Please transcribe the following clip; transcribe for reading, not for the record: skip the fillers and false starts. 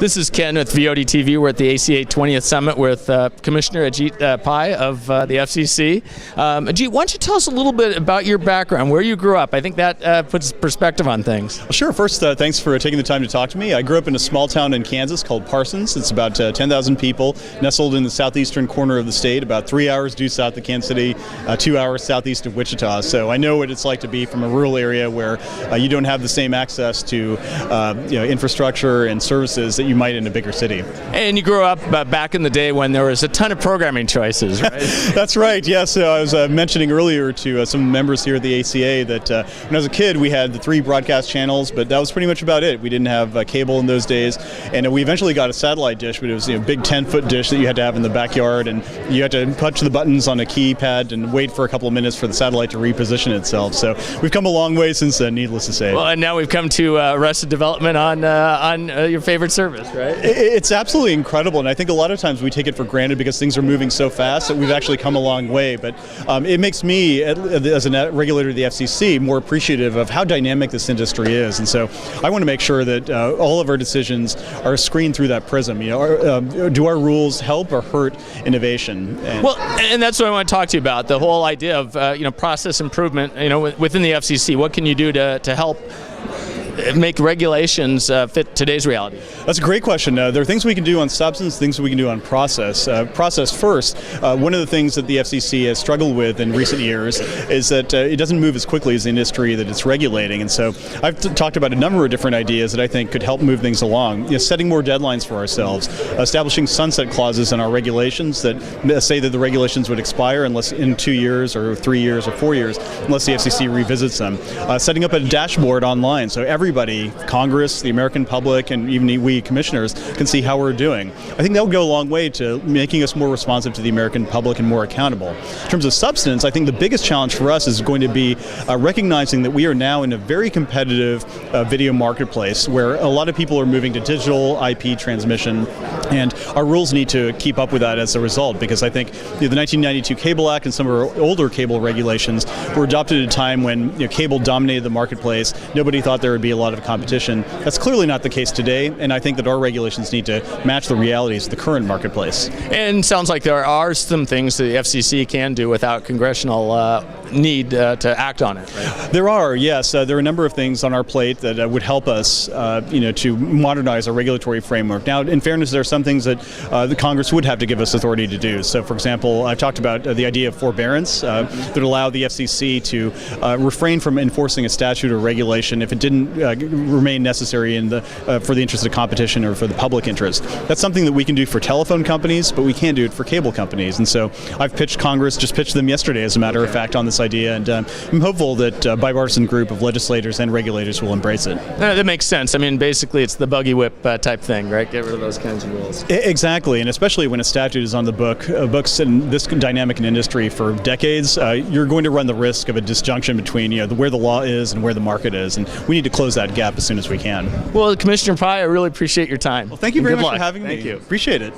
This is Ken with VOD TV. We're at the ACA 20th Summit with Commissioner Aca-pai of the FCC. Ajit, why don't you tell us a little bit about your background, where you grew up? I think that puts perspective on things. Well, sure. First, thanks for taking the time to talk to me. I grew up in a small town in Kansas called Parsons. It's about 10,000 people, nestled in the southeastern corner of the state, about 3 hours due south of Kansas City, 2 hours southeast of Wichita. So I know what it's like to be from a rural area where you don't have the same access to infrastructure and services that you might in a bigger city. And you grew up back in the day when there was a ton of programming choices, right? That's right, yes. I was mentioning earlier to some members here at the ACA that when I was a kid we had the 3 broadcast channels, but that was pretty much about it. We didn't have cable in those days, and we eventually got a satellite dish, but it was a big 10-foot dish that you had to have in the backyard, and you had to punch the buttons on a keypad and wait for a couple of minutes for the satellite to reposition itself. So we've come a long way since then, needless to say. Well, and now we've come to Arrested Development on your favorite service, right? It's absolutely incredible, and I think a lot of times we take it for granted because things are moving so fast that we've actually come a long way. But it makes me, as a regulator of the FCC, more appreciative of how dynamic this industry is. And so I want to make sure that all of our decisions are screened through that prism. Do our rules help or hurt innovation? Well, and that's what I want to talk to you about, the whole idea of process improvement within the FCC. What can you do to help make regulations fit today's reality? That's a great question. There are things we can do on substance, things we can do on process. Process first, one of the things that the FCC has struggled with in recent years is that it doesn't move as quickly as the industry that it's regulating. And so I've talked about a number of different ideas that I think could help move things along. Setting more deadlines for ourselves, establishing sunset clauses in our regulations that say that the regulations would expire unless in 2 years or 3 years or 4 years, unless the FCC revisits them. Setting up a dashboard online so everybody, Congress, the American public, and even we commissioners can see how we're doing. I think that would go a long way to making us more responsive to the American public and more accountable. In terms of substance, I think the biggest challenge for us is going to be recognizing that we are now in a very competitive video marketplace where a lot of people are moving to digital IP transmission, and our rules need to keep up with that as a result, because I think the 1992 Cable Act and some of our older cable regulations were adopted at a time when cable dominated the marketplace. Nobody thought there would be a lot of competition. That's clearly not the case today, and I think that our regulations need to match the realities of the current marketplace. And sounds like there are some things the FCC can do without congressional need to act on it, right? There are, yes. There are a number of things on our plate that would help us, to modernize our regulatory framework. Now, in fairness, there are some things that the Congress would have to give us authority to do. So, for example, I've talked about the idea of forbearance that allow the FCC to refrain from enforcing a statute or regulation if it didn't remain necessary for the interest of competition or for the public interest. That's something that we can do for telephone companies, but we can't do it for cable companies. And so I've pitched Congress, just pitched them yesterday, as a matter of fact, on this idea, and I'm hopeful that a bipartisan group of legislators and regulators will embrace it. That makes sense. I mean, basically, it's the buggy whip type thing, right? Get rid of those kinds of rules. Exactly, and especially when a statute is on the books in this dynamic an industry for decades, you're going to run the risk of a disjunction between where the law is and where the market is, and we need to close that gap as soon as we can. Well, Commissioner Pai, I really appreciate your time. Well, thank you very much for having me. Thank you. Appreciate it.